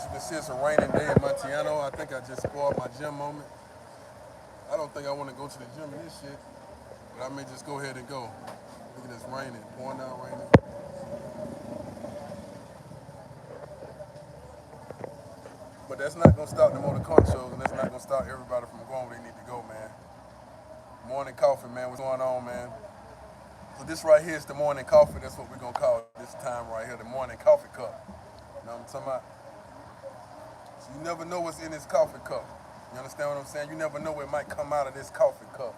you can see, it's a raining day in Montellano. I think I just spoiled my gym moment. I don't think I want to go to the gym in this shit, but I may just go ahead and go. Look at this raining, pouring down raining. But that's not gonna stop the motor car shows, and that's not gonna stop everybody from going where they need to go, man. Morning coffee, man. What's going on, man? So this right here is the morning coffee. That's what we're gonna call this time right here, the morning coffee cup. You know what I'm talking about? So you never know what's in this coffee cup. You understand what I'm saying? You never know what might come out of this coffee cup.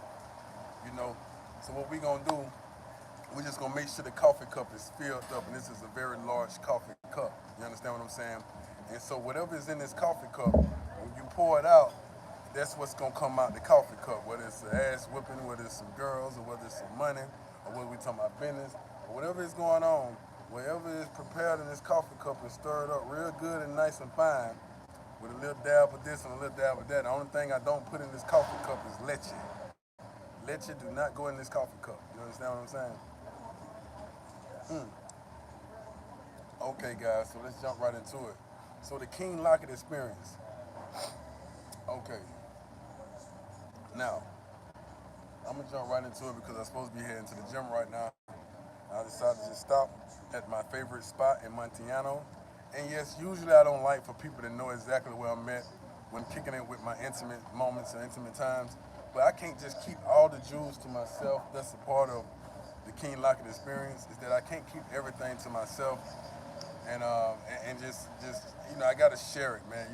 You know. So what we gonna do? We're just gonna make sure the coffee cup is filled up, and this is a very large coffee cup. You understand what I'm saying? And so whatever is in this coffee cup, when you pour it out, that's what's gonna come out the coffee cup. Whether it's an ass whipping, whether it's some girls, or whether it's some money, or whether we talking about business, or whatever is going on, whatever is prepared in this coffee cup is stirred up real good and nice and fine, with a little dab of this and a little dab of that. The only thing I don't put in this coffee cup is leche. Leche do not go in this coffee cup. You understand what I'm saying? Okay, guys, so let's jump right into it. So the King Lockett experience. Okay. Now, I'm gonna jump right into it because I'm supposed to be heading to the gym right now. I decided to just stop at my favorite spot in Montellano. And yes, usually I don't like for people to know exactly where I'm at when kicking it with my intimate moments and intimate times. But I can't just keep all the jewels to myself. That's a part of the King Lockett experience, is that I can't keep everything to myself. And just I gotta share it, man.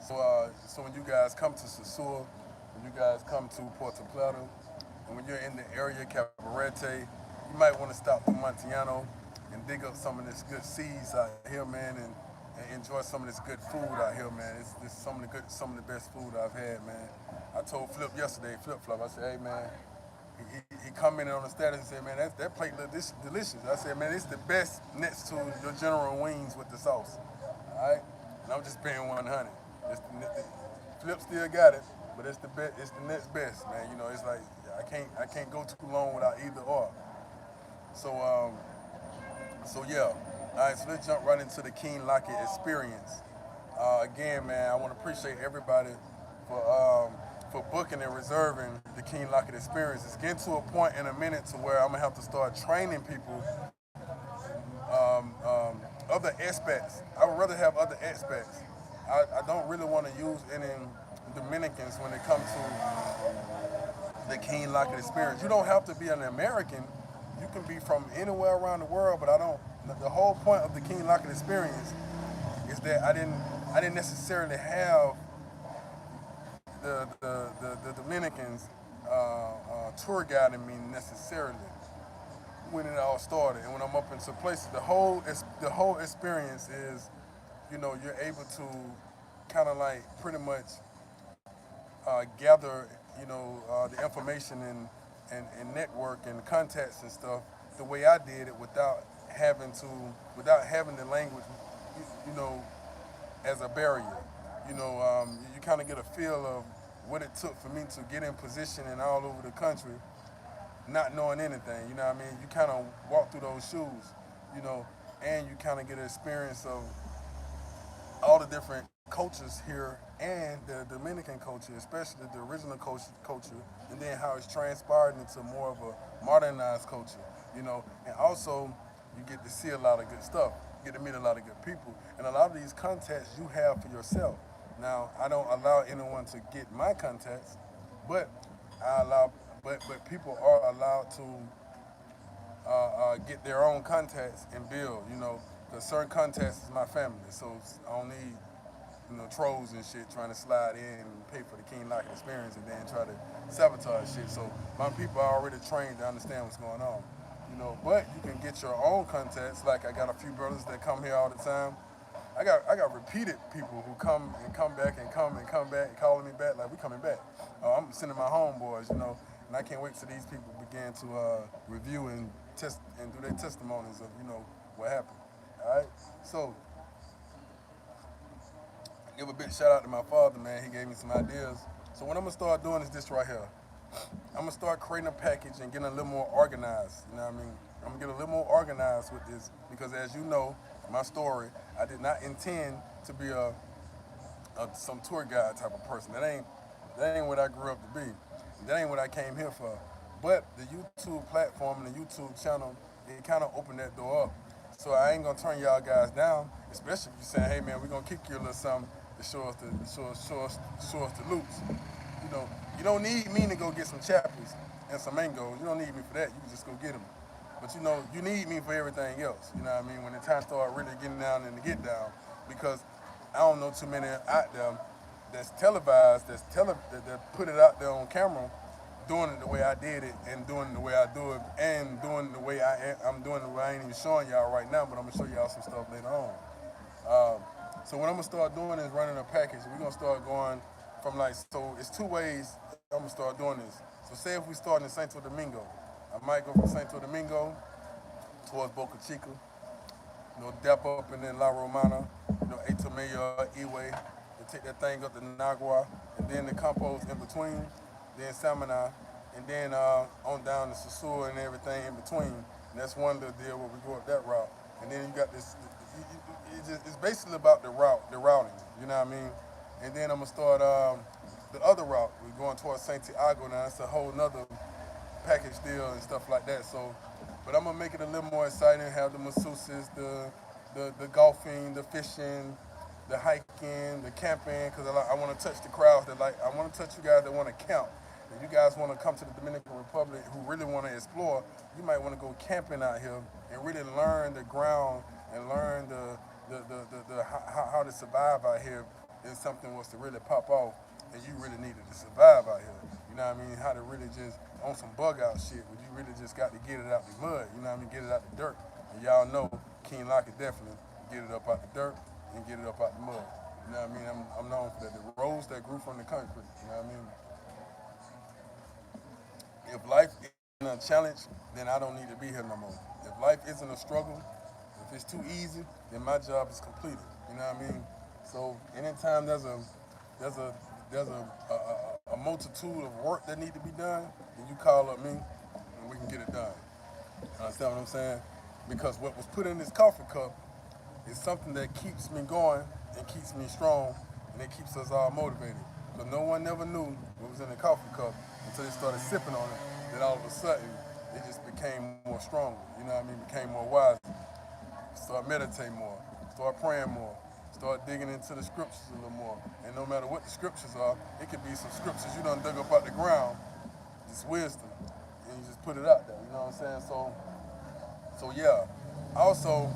So when you guys come to Sosua, when you guys come to Puerto, and when you're in the area Cabarete, you might want to stop through Montellano and dig up some of this good seeds out here, man, and enjoy some of this good food out here, man. It's some of the best food I've had, man. I told Flip Flop, I said, hey, man. He commented on the status and said, man, that plate look delicious. I said, man, it's the best next to your General Wings with the sauce. All right? And I'm just paying 100. Flip still got it, but it's the best. It's the next best, man. You know, it's like I can't go too long without either or. So yeah. All right, so let's jump right into the King Lockett experience. Again, man, I want to appreciate everybody for booking and reserving the King Lockett experience. It's getting to a point in a minute to where I'm gonna have to start training people other expats. I would rather have other expats. I don't really want to use any Dominicans when it comes to the King Lockett experience. You don't have to be an American. You can be from anywhere around the world, but I don't. The whole point of the King Lockett experience is that I didn't necessarily have the Dominicans tour guiding me necessarily when it all started. And when I'm up into places, the whole experience is, you're able to kind of like pretty much gather, the information and network and contacts and stuff the way I did it without having the language, you know, as a barrier. You kind of get a feel of what it took for me to get in position and all over the country, not knowing anything. You know what I mean? You kind of walk through those shoes, and you kind of get an experience of all the different cultures here and the Dominican culture, especially the original culture, and then how it's transpired into more of a modernized culture, and also you get to see a lot of good stuff, you get to meet a lot of good people, and a lot of these contacts you have for yourself. Now, I don't allow anyone to get my contacts, but but people are allowed to get their own contacts and build, because certain contacts is my family, so I don't need trolls and shit trying to slide in and pay for the King Lockett experience and then try to sabotage shit. So my people are already trained to understand what's going on, But you can get your own contacts. Like I got a few brothers that come here all the time. I got repeated people who come back and come back, calling me back like we coming back. I'm sending my homeboys, and I can't wait till these people begin to review and test and do their testimonies of what happened. All right, so. Give a big shout out to my father, man. He gave me some ideas. So what I'm gonna start doing is this right here. I'm gonna start creating a package and getting a little more organized. You know what I mean? I'm gonna get a little more organized with this because, as you know, my story. I did not intend to be some tour guide type of person. That ain't what I grew up to be. That ain't what I came here for. But the YouTube platform and the YouTube channel, it kind of opened that door up. So I ain't gonna turn y'all guys down, especially if you saying, hey man, we're gonna kick you a little something to show us the loops. You don't need me to go get some chappies and some mangoes. You don't need me for that. You can just go get them. But you need me for everything else. You know what I mean? When the time start really getting down and to get down, because I don't know too many out there that's televised, that put it out there on camera, doing it the way I did it, and doing it the way I do it, and doing it the way I'm doing it the way I ain't even showing y'all right now, but I'm gonna show y'all some stuff later on. So what I'm gonna start doing is running a package. We're gonna start going from so it's two ways I'm gonna start doing this. So say if we start in Santo Domingo, I might go from Santo Domingo towards Boca Chica, dap up and then La Romana, Etomea, Eway, and take that thing up to Nagua, and then the Campos in between, then Samana, and then on down to Sosua and everything in between. And that's one little deal where we go up that route. And then you got this, it's basically about the routing, you know what I mean? And then I'm gonna start the other route. We're going towards Santiago now. It's a whole nother package deal and stuff like that. So, but I'm gonna make it a little more exciting. Have the masseuses, the golfing, the fishing, the hiking, the camping. Because I want to touch the crowds that I want to touch you guys that want to camp. If you guys want to come to the Dominican Republic, who really want to explore, you might want to go camping out here and really learn the ground and learn how to survive out here. If something was to really pop off and you really needed to survive out here, you know what I mean? How to really just on some bug out shit, where you really just got to get it out the mud, you know what I mean? Get it out the dirt. And y'all know King Lockett definitely get it up out the dirt and get it up out the mud. You know what I mean? I'm known for that. The rose that grew from the concrete, you know what I mean? If life isn't a challenge, then I don't need to be here no more. If life isn't a struggle, if it's too easy, then my job is completed. You know what I mean? So anytime there's a multitude of work that need to be done, then you call up me and we can get it done. Understand what I'm saying? Because what was put in this coffee cup is something that keeps me going and keeps me strong, and it keeps us all motivated. But no one never knew what was in the coffee cup until they started sipping on it. Then all of a sudden, it just became more stronger. You know what I mean? Became more wise. Start meditating more. Start praying more. Start digging into the scriptures a little more. And no matter what the scriptures are, it could be some scriptures you done dug up out the ground, just wisdom, and you just put it out there. You know what I'm saying? So yeah. Also,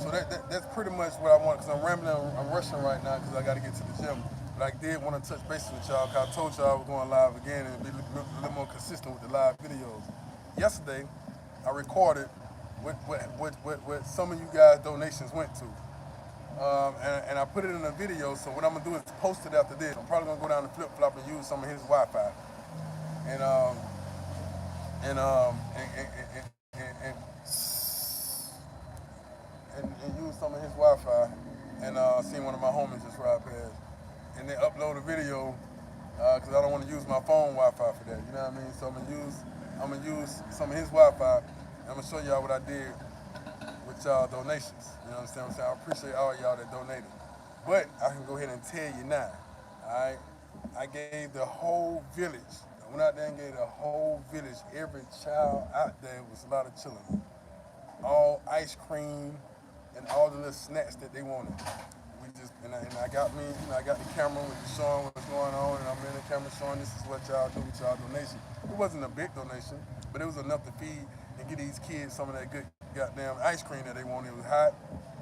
so that's pretty much what I want, because I'm rambling, I'm rushing right now because I got to get to the gym. But I did want to touch base with y'all, because I told y'all I was going live again and be a little more consistent with the live videos. Yesterday, I recorded what some of you guys' donations went to. And I put it in a video, so what I'm going to do is post it after this. I'm probably going to go down to Flip Flop and use some of his Wi-Fi. And use some of his Wi-Fi, and seen one of my homies just ride past, and then upload a video, because I don't want to use my phone Wi-Fi for that, you know what I mean? So I'm gonna use some of his Wi-Fi, and I'm gonna show y'all what I did with y'all donations. You know what I'm saying? I appreciate all y'all that donated, but I can go ahead and tell you now, all right? I gave the whole village. I went out there and gave the whole village, every child out there was a lot of children, all ice cream and all the little snacks that they wanted. I got I got the camera with the showing what's going on, and I'm in the camera showing this is what y'all do with y'all donation. It wasn't a big donation, but it was enough to feed and get these kids some of that good goddamn ice cream that they wanted. It was hot,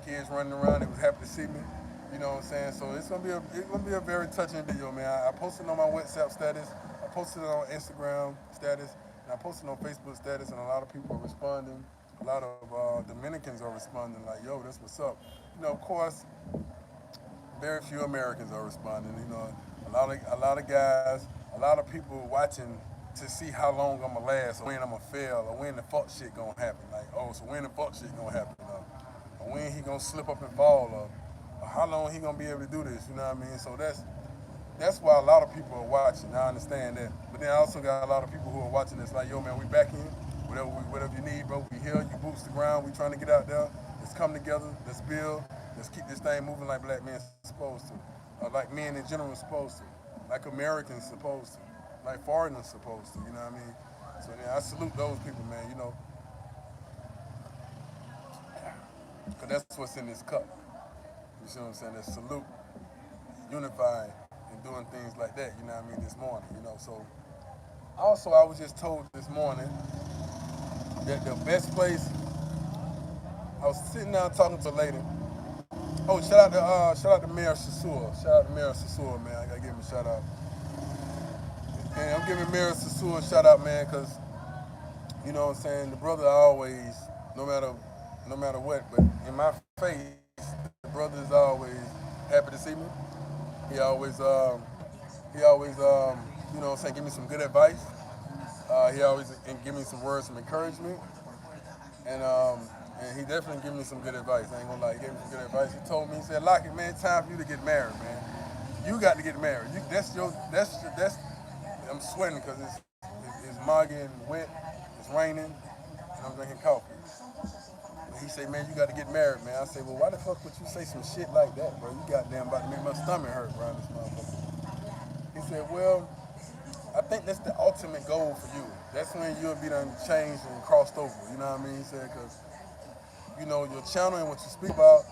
kids running around, they was happy to see me. You know what I'm saying? So it's gonna be a very touching video, man. I posted on my WhatsApp status, I posted it on Instagram status, and I posted on Facebook status, and a lot of people are responding. A lot of Dominicans are responding like, yo, that's what's up. You know, of course, very few Americans are responding. You know, a lot of guys, a lot of people watching to see how long I'm gonna last, or when I'm gonna fail, or when the fuck shit gonna happen. Like, oh, so when the fuck shit gonna happen, or when he gonna slip up and fall, or how long he gonna be able to do this. You know what I mean? So that's why a lot of people are watching. I understand that, but then I also got a lot of people who are watching this like, yo, man, we back in. Whatever you need, bro, we here. You boots the ground. We trying to get out there. Let's come together. Let's build. Let's keep this thing moving like black men supposed to, like men in general supposed to, like Americans supposed to, like foreigners supposed to. You know what I mean? So yeah, I salute those people, man. You know, because that's what's in this cup. You see what I'm saying? That salute, unifying, and doing things like that. You know what I mean? This morning, you know. So also, I was just told this morning that the best place. I was sitting down talking to a lady. Oh, shout out to Mayor Sosua. Shout out to Mayor Sosua, man. I gotta give him a shout out. And I'm giving Mayor Sosua a shout out, man, because you know what I'm saying. The brother always, no matter what, but in my face, the brother is always happy to see me. He always, you know what I'm saying, give me some good advice. He always give me some words of encouragement, and he definitely gave me some good advice. I ain't gonna lie, he gave me some good advice. He told me, he said, Lockett, man, it's time for you to get married, man. You got to get married. That's. I'm sweating because it's muggy and wet. It's raining, and I'm drinking coffee. And he said, man, you got to get married, man. I said, well, why the fuck would you say some shit like that, bro? You goddamn about to make my stomach hurt around this motherfucker. He said, well, I think that's the ultimate goal for you. That's when you'll be done changed and crossed over. You know what I mean? He said, because you know, your channel and what you speak about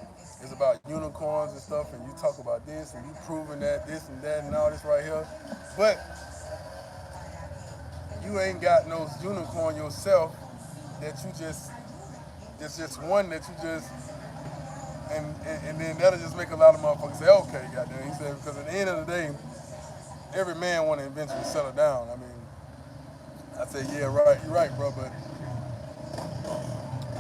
is about unicorns and stuff, and you talk about this, and you proving that, this and that, and all this right here. But you ain't got no unicorn yourself that you it's just one that you just, and then that'll just make a lot of motherfuckers say, okay, goddamn. He said, because at the end of the day, every man want to eventually settle down. I mean, I said, yeah, right, you're right, bro, but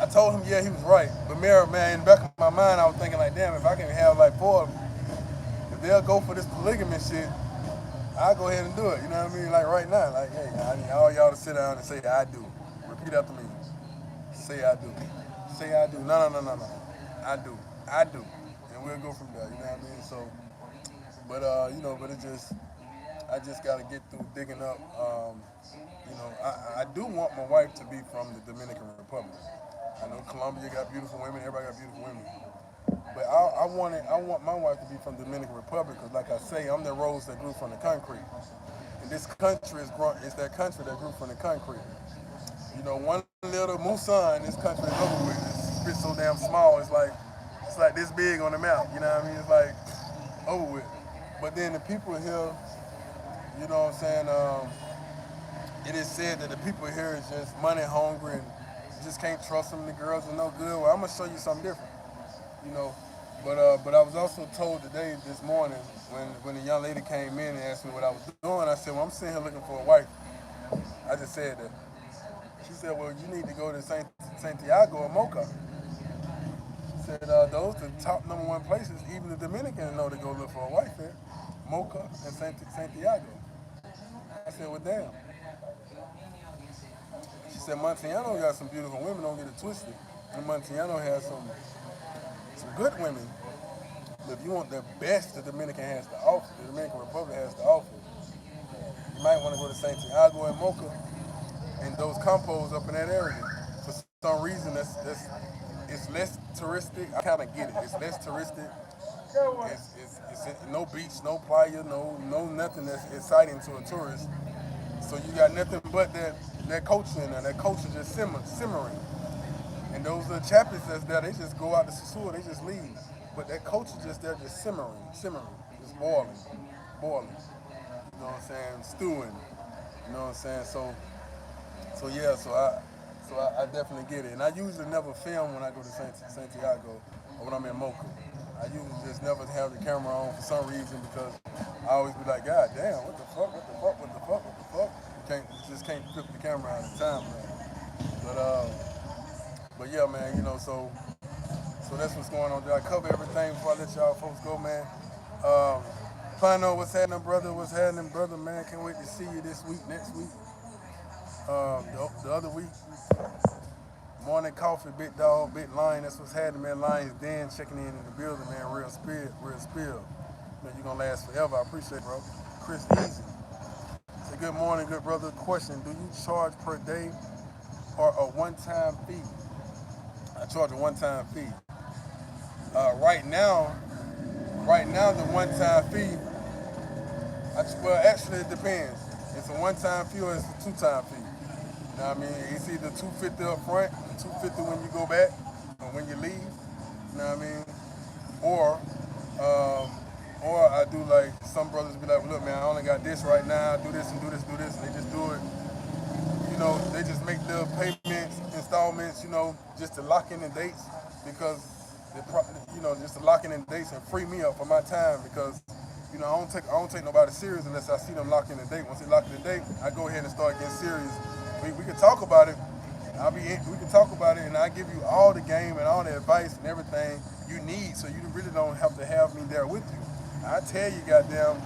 I told him, yeah, he was right. But man, in the back of my mind, I was thinking like, damn, if I can have like 4 of them, if they'll go for this polygamy shit, I'll go ahead and do it. You know what I mean? Like right now, like, hey, I need all y'all to sit down and say, I do. Repeat after me. Say, I do. Say, I do. No. I do. I do. And we'll go from there. You know what I mean? So, but, you know, but I just got to get through digging up. You know, I do want my wife to be from the Dominican Republic. I know Colombia got beautiful women. Everybody got beautiful women. But I want my wife to be from the Dominican Republic because, like I say, I'm the rose that grew from the concrete. And this country is that country that grew from the concrete. You know, one little Musa in this country is over with. It's spit so damn small. It's like this big on the map. You know what I mean? It's like over with. But then the people here, you know what I'm saying? It is said that the people here is just money hungry and you just can't trust them. The girls are no good. Well, I'm gonna show you something different. You know, but I was also told today, this morning, when the young lady came in and asked me what I was doing, I said, well, I'm sitting here looking for a wife. I just said that. She said, well, you need to go to Santiago or Mocha. She said, those are the top #1 places, even the Dominicans know to go look for a wife there. Mocha and Santiago. I said, well, damn. She said, Montellano got some beautiful women, don't get it twisted. And Montellano has some good women. But if you want the best the Dominican has to offer, the Dominican Republic has to offer, you might want to go to Santiago and Mocha and those campos up in that area. For some reason, it's less touristic. I kind of get it. It's less touristic. It's no beach, no playa, no nothing that's exciting to a tourist. So you got nothing but that culture in there. That culture just simmering. And those little chappies that's there, they just go out to Sosua, they just leave. But that culture just there, just simmering, just boiling. You know what I'm saying? Stewing. You know what I'm saying? So I definitely get it. And I usually never film when I go to Santiago or when I'm in Mocha. I usually just never have the camera on for some reason because I always be like, God damn, what the fuck? You just can't flip the camera out of time, man. But yeah, man, you know, so that's what's going on there. I cover everything before I let y'all folks go, man. Find out what's happening, brother, man. Can't wait to see you this week, next week. The other week, morning coffee, big dog, big lion. That's what's happening, man. Lions Den checking in the building, man. Real spill. Man, you're gonna last forever. I appreciate it, bro. Chris Easy. Say good morning, good brother. Question: do you charge per day or a one-time fee? I charge a one-time fee. Right now, the one-time fee. Well, actually, it depends. It's a one-time fee or it's a two-time fee. You know what I mean? It's either 250 up front and 250 when you go back or when you leave. You know what I mean? Or, um, or I do like some brothers be like, well, look, man, I only got this right now. Do this and do this, do this, and they just do it. You know, they just make the payments, installments. You know, just to lock in the dates because, just to lock in the dates and free me up for my time because I don't take nobody serious unless I see them lock in the date. Once they lock in the date, I go ahead and start getting serious. We can talk about it. We can talk about it, and I give you all the game and all the advice and everything you need, so you really don't have to have me there with you. I tell you, goddamn,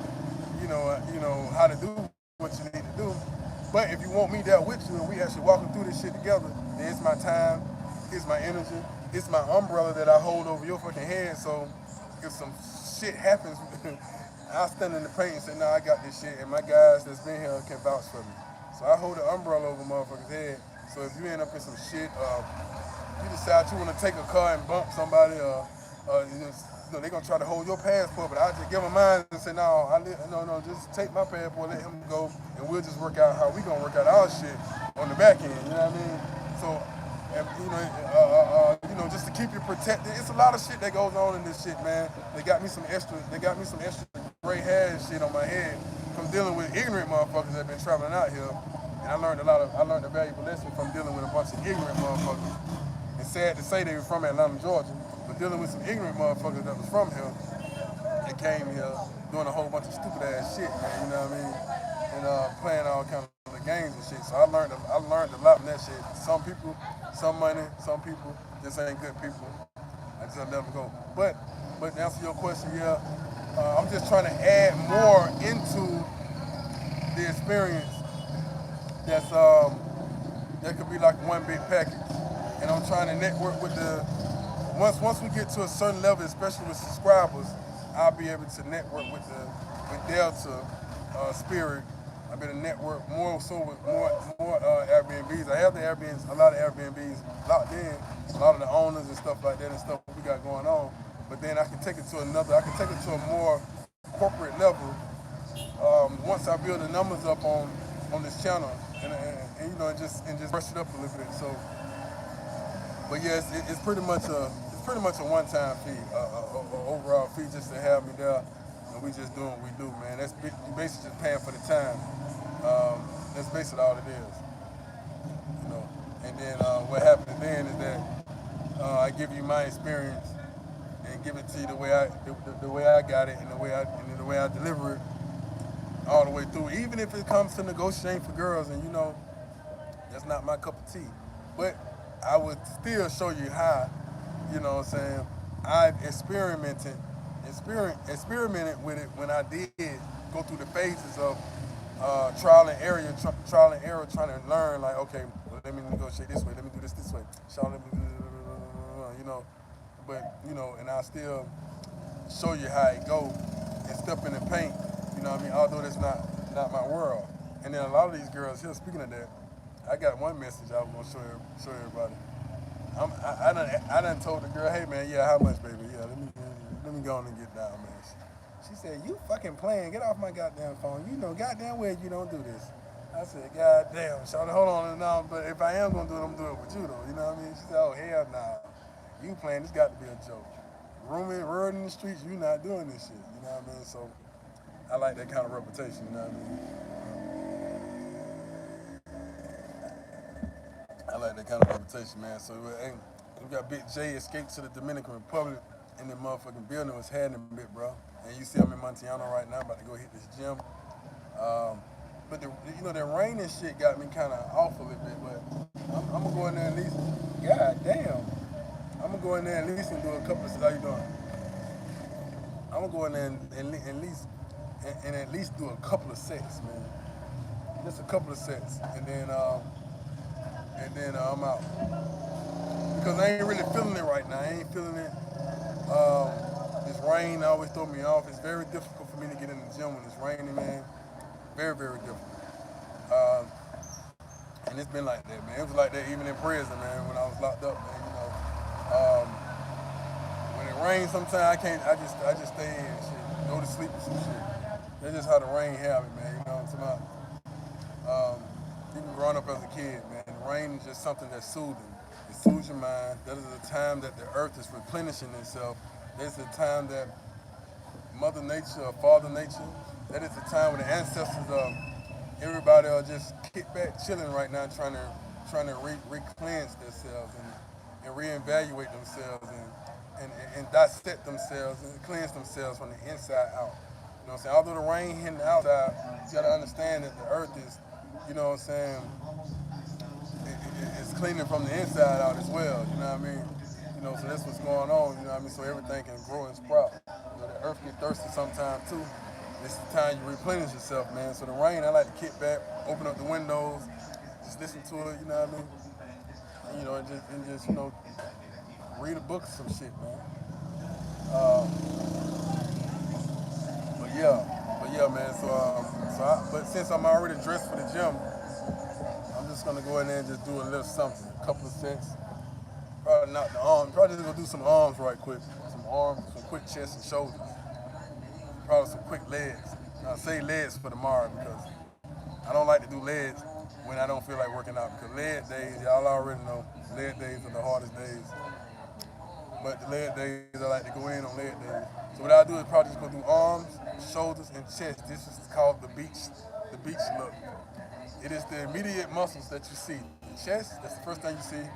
how to do what you need to do. But if you want me there with you and we actually walking through this shit together, then it's my time, it's my energy, it's my umbrella that I hold over your fucking head. So if some shit happens, I'll stand in the paint and say, "No, I got this shit," and my guys that's been here can vouch for me. So I hold the umbrella over motherfuckers' head. So if you end up in some shit, you decide you want to take a car and bump somebody, they're gonna try to hold your passport, but I just give them mine and say, no, no, just take my passport, let him go, and we'll just work out how we gonna work out our shit on the back end. You know what I mean? So, and, just to keep you protected. It's a lot of shit that goes on in this shit, man. They got me some extra gray hair and shit on my head from dealing with ignorant motherfuckers that been traveling out here. And I learned a valuable lesson from dealing with a bunch of ignorant motherfuckers. It's sad to say they were from Atlanta, Georgia, but dealing with some ignorant motherfuckers that was from here, they came here doing a whole bunch of stupid ass shit, man, you know what I mean? And playing all kind of games and shit. So I learned a lot from that shit. Some people, some money, some people just ain't good people. I just let them go. But to answer your question, yeah, I'm just trying to add more into the experience that could be like one big package. And I'm trying to network with once we get to a certain level, especially with subscribers, I'll be able to network with Delta, Spirit. I've been to network more so with more Airbnbs. I have a lot of Airbnbs locked in, a lot of the owners and stuff like that and stuff we got going on. But then I can take it to a more corporate level once I build the numbers up on this channel and just brush it up a little bit. So, but yeah, it's pretty much a one-time fee, overall fee just to have me there, and we just doing what we do, man. You basically just paying for the time. That's basically all it is, you know. And then what happens then is that I give you my experience and give it to you the way I got it and the way I deliver it all the way through. Even if it comes to negotiating for girls, and that's not my cup of tea, but I would still show you how. You know what I'm saying? I've experimented with it when I did go through the phases of trial and error, trying to learn, like, okay, well, let me negotiate this way, let me do this way, let me and I still show you how it go and step in the paint, you know what I mean, although that's not my world. And then a lot of these girls here, speaking of that, I got one message I was gonna show everybody. I done told the girl, hey man, yeah, how much, baby? Yeah, let me go on and get down, man. She said, you fucking playing, get off my goddamn phone. You know goddamn well you don't do this. I said, goddamn, shawty, hold on now, but if I am gonna do it, I'm gonna do it with you though, you know what I mean? She said, oh hell nah. You playing, this got to be a joke. Word in the streets, you not doing this shit, you know what I mean? So I like that kind of reputation, you know what I mean? I like that kind of reputation, man. So we got Big J escaped to the Dominican Republic, and the motherfucking building was had him a bit, bro. And you see I'm in Montellano right now, about to go hit this gym. But the rain and shit got me kind of off a little bit, but I'm gonna go in there at least. God damn. I'm gonna go in there at least and do a couple of. How you doing? I'm gonna go in there and at least do a couple of sets, man. Just a couple of sets, and then I'm out because I ain't really feeling it right now. I ain't feeling it. This rain always throw me off. It's very difficult for me to get in the gym when it's raining, man. Very, very difficult. And it's been like that, man. It was like that even in prison, man. When I was locked up, man. When it the rain sometimes I can't. I just stay in and shit. Go to sleep or some shit. That's just how the rain have it, man. You know what I'm talking about? Even growing up as a kid, man, the rain is just something that's soothing. It soothes your mind. That is the time that the earth is replenishing itself. That's the time that Mother Nature or Father Nature, that is the time when the ancestors of everybody are just kick back chilling right now trying to re-cleanse themselves and reevaluate themselves and dissect themselves and cleanse themselves from the inside out. You know what I'm saying? Although the rain hitting the outside, you gotta understand that the earth is, you know what I'm saying, it's cleaning from the inside out as well, you know what I mean? You know, so that's what's going on, you know what I mean? So everything can grow and sprout. You know, the earth gets thirsty sometimes too. This is the time you replenish yourself, man. So the rain, I like to kick back, open up the windows, just listen to it, you know what I mean? And, you know, and just, you know, read a book or some shit, man. Um, but yeah, man. But since I'm already dressed for the gym, I'm just gonna go in there and just do a little something, a couple of sets. Probably not the arms. Probably just gonna do some arms right quick, some arms, some quick chest and shoulders. Probably some quick legs. I say legs for tomorrow because I don't like to do legs when I don't feel like working out because leg days, y'all already know, leg days are the hardest days. But the leg days, I like to go in on leg days. So what I'll do is probably just go do arms, shoulders, and chest. This is called the beach look. It is the immediate muscles that you see. The chest, that's the first thing you see.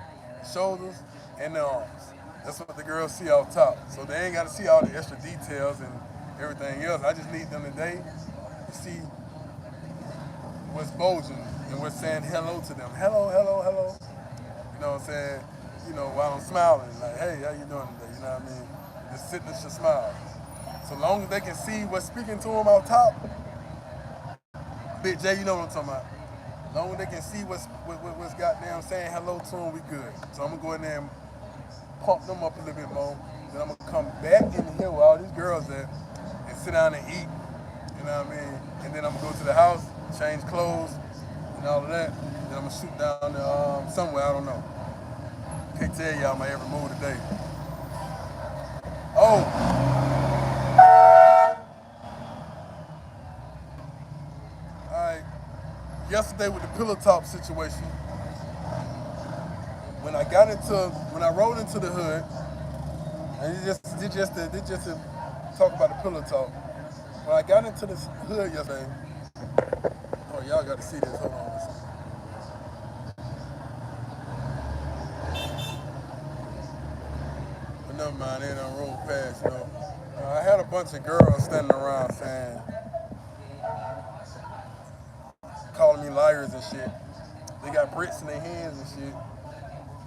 The shoulders, and the arms. That's what the girls see off top. So they ain't got to see all the extra details and everything else. I just need them today to see what's bulging and what's saying hello to them. Hello, hello, hello. You know what I'm saying? You know, while I'm smiling, like, hey, how you doing today? You know what I mean? Just sit and just smile. So long as they can see what's speaking to them out top, Big J, you know what I'm talking about. As long as they can see what's goddamn saying hello to them, we good. So I'm gonna go in there and pump them up a little bit more. Then I'm gonna come back in here where all these girls at and sit down and eat. You know what I mean? And then I'm gonna go to the house, change clothes, and all of that. Then I'm gonna shoot down to somewhere, I don't know. Can't tell y'all my every move today. Oh! Alright. Yesterday with the pillow talk situation, when I rolled into the hood, and they just to talk about the pillow talk. When I got into this hood yesterday, oh y'all got to see this, hold on. But never mind, they done rolled past, you know. I had a bunch of girls standing around saying, calling me liars and shit. They got bricks in their hands and shit.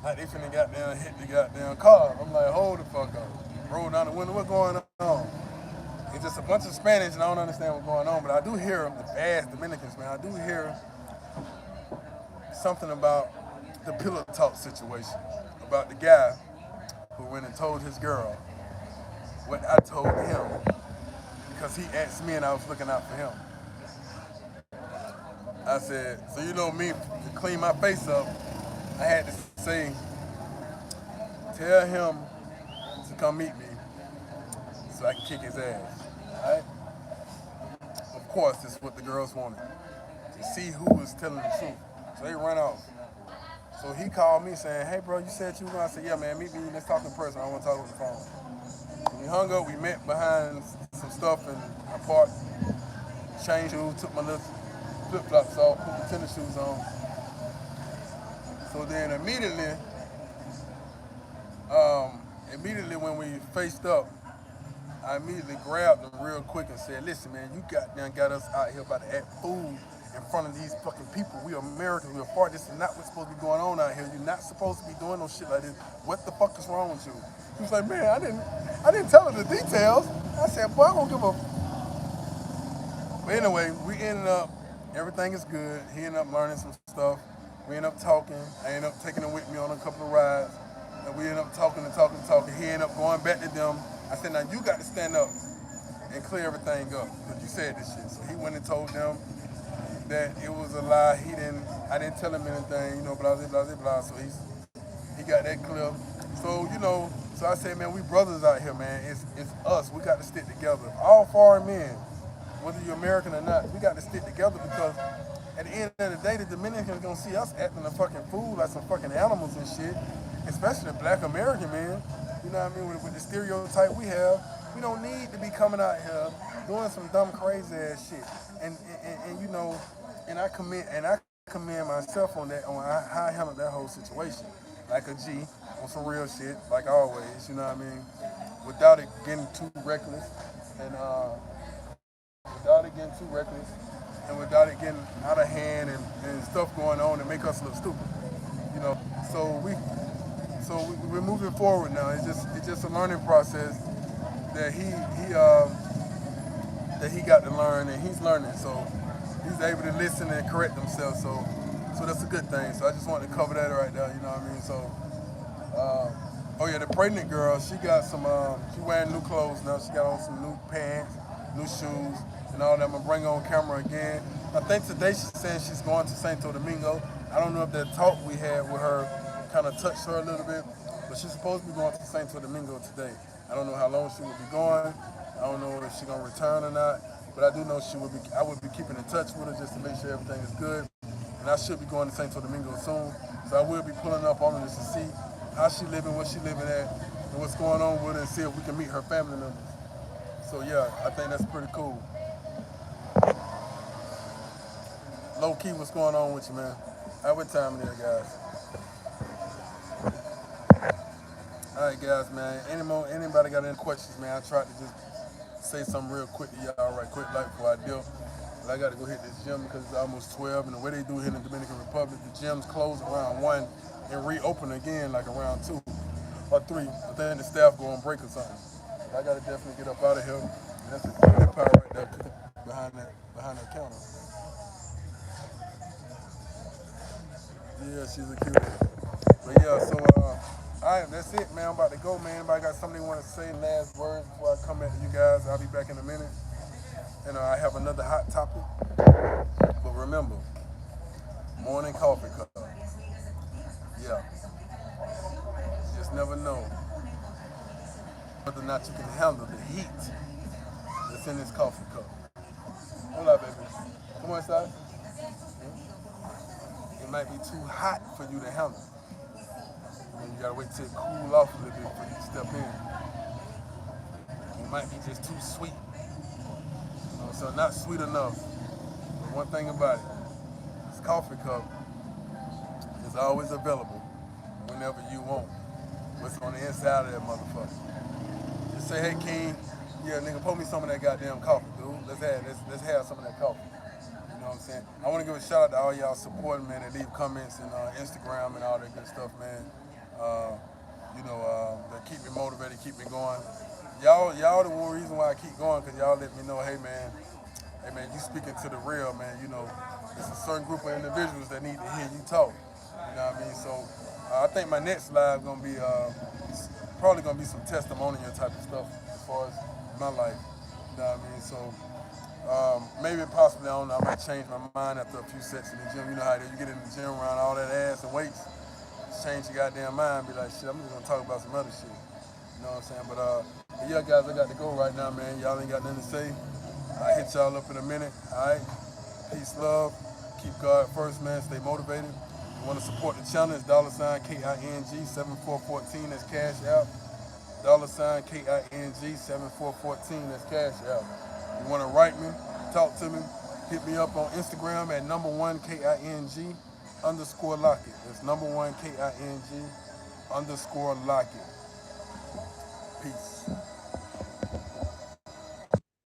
Like they finna goddamn hit the goddamn car. I'm like, hold the fuck up. Roll down the window, what's going on? It's just a bunch of Spanish and I don't understand what's going on, but I do hear the bad Dominicans, man. I do hear something about the pillow talk situation. About the guy who went and told his girl what I told him because he asked me and I was looking out for him. I said, so you know me, to clean my face up, I had to say, tell him to come meet me so I can kick his ass. All right? Of course, this is what the girls wanted, to see who was telling the truth. So they run off. So he called me saying, hey bro, you said you were going. I said, yeah man, meet me, let's talk in person. I don't want to talk on the phone. So we hung up, we met behind some stuff in a park, changed shoes, took my little flip-flops off, put the tennis shoes on. So then immediately when we faced up, I immediately grabbed him real quick and said, listen man, you got us out here about to act fool in front of these fucking people. We are Americans, we're part. This is not what's supposed to be going on out here. You're not supposed to be doing no shit like this. What the fuck is wrong with you? He was like, man, I didn't tell him the details. I said, boy, I don't give a. But anyway, we ended up, everything is good. He ended up learning some stuff. We ended up talking. I ended up taking him with me on a couple of rides. And we ended up talking. He ended up going back to them. I said, now you got to stand up and clear everything up because you said this shit. So he went and told them that it was a lie. I didn't tell him anything, you know, blah, blah, blah, blah. So he got that clear. So, you know, So I say, man, we brothers out here, man. It's us. We got to stick together. All foreign men, whether you're American or not, we got to stick together because at the end of the day, the Dominicans gonna see us acting a fucking fool like some fucking animals and shit, especially the black American man. You know what I mean? With the stereotype we have, we don't need to be coming out here doing some dumb, crazy ass shit. And you know, and I commend myself on that, on how I handled that whole situation, like a G, on some real shit, like always. You know what I mean? Without it getting too reckless, and without it getting too reckless, and without it getting out of hand and stuff going on and make us look stupid. You know, so we're moving forward now. It's just a learning process that he got to learn and he's learning. So he's able to listen and correct himself. So that's a good thing. So I just wanted to cover that right there. You know what I mean? So oh yeah, the pregnant girl, she got some. She wearing new clothes now. She got on some new pants, new shoes, and all that. I'm gonna bring her on camera again. I think today she's saying she's going to Santo Domingo. I don't know if that talk we had with her kind of touched her a little bit, but she's supposed to be going to Santo Domingo today. I don't know how long she will be going. I don't know if she's gonna return or not, but I do know she will be. I would be keeping in touch with her just to make sure everything is good. And I should be going to Santo Domingo soon, so I will be pulling up on her just to see how she living, what she living at, and what's going on with her, and see if we can meet her family members. So yeah, I think that's pretty cool. Low key, what's going on with you, man? What time it is, guys? All right, guys, man. Anybody got any questions, man? I tried to just say something real quick to y'all right quick, like before I do. But I got to go hit this gym because it's almost 12, and the way they do here in the Dominican Republic, the gyms close around 1 and reopen again like around 2 or 3. But then the staff go on break or something. I got to definitely get up out of here. And that's a cutie pie right there behind that counter. Yeah, she's a cutie. But yeah, so all right, that's it, man. I'm about to go, man. Anybody got something they want to say, last words before I come back to you guys? I'll be back in a minute. And I have another hot topic. But remember, morning coffee cup. Yeah. You just never know whether or not you can handle the heat that's in this coffee cup. Hold up, baby. Come on inside. It might be too hot for you to handle. And you gotta wait till it cool off a little bit before you step in. It might be just too sweet. So not sweet enough. But one thing about it, this coffee cup is always available whenever you want. What's on the inside of that motherfucker? Just say, hey King, yeah nigga, pour me some of that goddamn coffee, dude. Let's have some of that coffee. You know what I'm saying? I want to give a shout out to all y'all supporting, man, that leave comments and Instagram and all that good stuff, man. That keep me motivated, keep me going. Y'all the one reason why I keep going, because y'all let me know, hey man, you speaking to the real, man. You know, it's a certain group of individuals that need to hear you talk. You know what I mean? So I think my next live gonna be probably gonna be some testimonial type of stuff as far as my life. You know what I mean? So maybe possibly, I don't know, I might change my mind after a few sets in the gym. You know how you get in the gym around all that ass and weights, change your goddamn mind, be like, shit, I'm just gonna talk about some other shit. You know what I'm saying? But yeah, guys, I got to go right now, man. Y'all ain't got nothing to say. I'll hit y'all up in a minute. All right? Peace, love. Keep God first, man. Stay motivated. You want to support the channel, it's $KING 7414. That's Cash App. $KING 7414. That's Cash App. You want to write me, talk to me, hit me up on Instagram at #1 KING _Lockett. It's #1 KING _Lockett. Peace.